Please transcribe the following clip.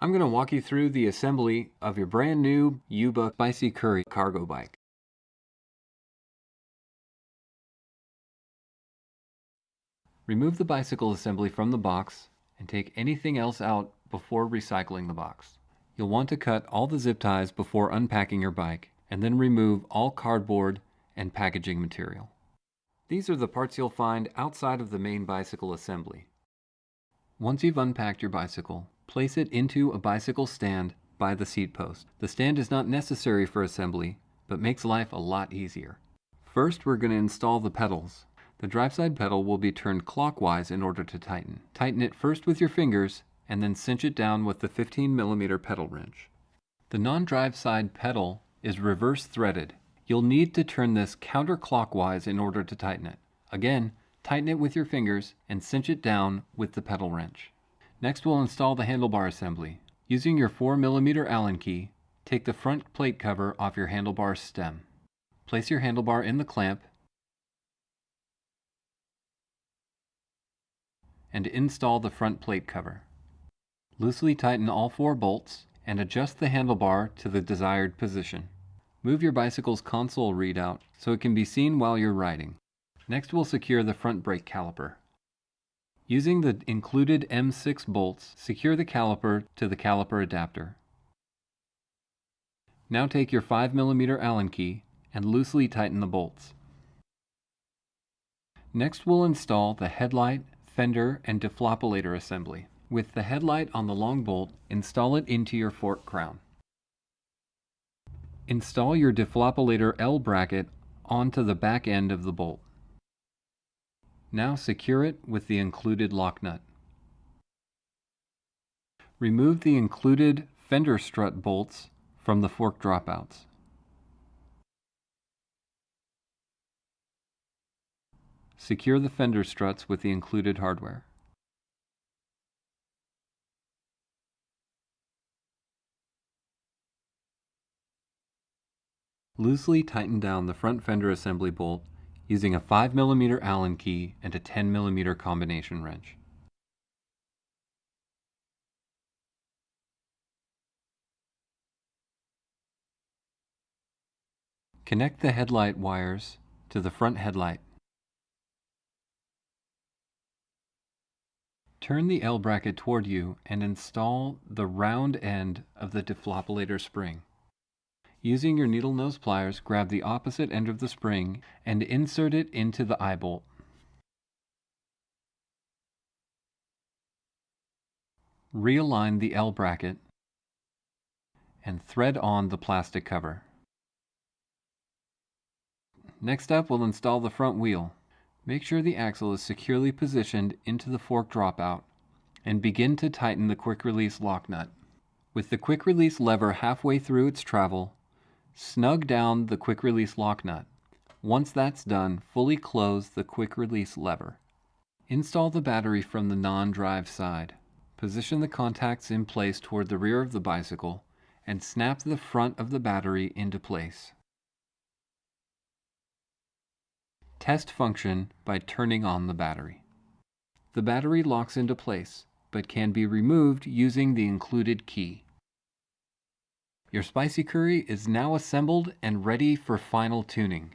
I'm going to walk you through the assembly of your brand new Yuba Spicy Curry cargo bike. Remove the bicycle assembly from the box and take anything else out before recycling the box. You'll want to cut all the zip ties before unpacking your bike, and then remove all cardboard and packaging material. These are the parts you'll find outside of the main bicycle assembly. Once you've unpacked your bicycle, place it into a bicycle stand by the seat post. The stand is not necessary for assembly, but makes life a lot easier. First, we're going to install the pedals. The drive side pedal will be turned clockwise in order to tighten. Tighten it first with your fingers, and then cinch it down with the 15mm pedal wrench. The non-drive side pedal is reverse threaded. You'll need to turn this counterclockwise in order to tighten it. Again, tighten it with your fingers and cinch it down with the pedal wrench. Next, we'll install the handlebar assembly. Using your 4mm Allen key, take the front plate cover off your handlebar stem. Place your handlebar in the clamp and install the front plate cover. Loosely tighten all 4 bolts and adjust the handlebar to the desired position. Move your bicycle's console readout so it can be seen while you're riding. Next, we'll secure the front brake caliper. Using the included M6 bolts, secure the caliper to the caliper adapter. Now take your 5mm Allen key and loosely tighten the bolts. Next, we'll install the headlight, fender, and defloppulator assembly. With the headlight on the long bolt, install it into your fork crown. Install your defloppulator L bracket onto the back end of the bolt. Now secure it with the included lock nut. Remove the included fender strut bolts from the fork dropouts. Secure the fender struts with the included hardware. Loosely tighten down the front fender assembly bolt using a 5mm Allen key and a 10mm combination wrench. Connect the headlight wires to the front headlight. Turn the L bracket toward you and install the round end of the defloppulator spring. Using your needle nose pliers, grab the opposite end of the spring and insert it into the eye bolt. Realign the L bracket and thread on the plastic cover. Next up, we'll install the front wheel. Make sure the axle is securely positioned into the fork dropout and begin to tighten the quick release lock nut. With the quick release lever halfway through its travel, snug down the quick release lock nut. Once that's done, fully close the quick release lever. Install the battery from the non-drive side. Position the contacts in place toward the rear of the bicycle and snap the front of the battery into place. Test function by turning on the battery. The battery locks into place, but can be removed using the included key. Your Spicy Curry is now assembled and ready for final tuning.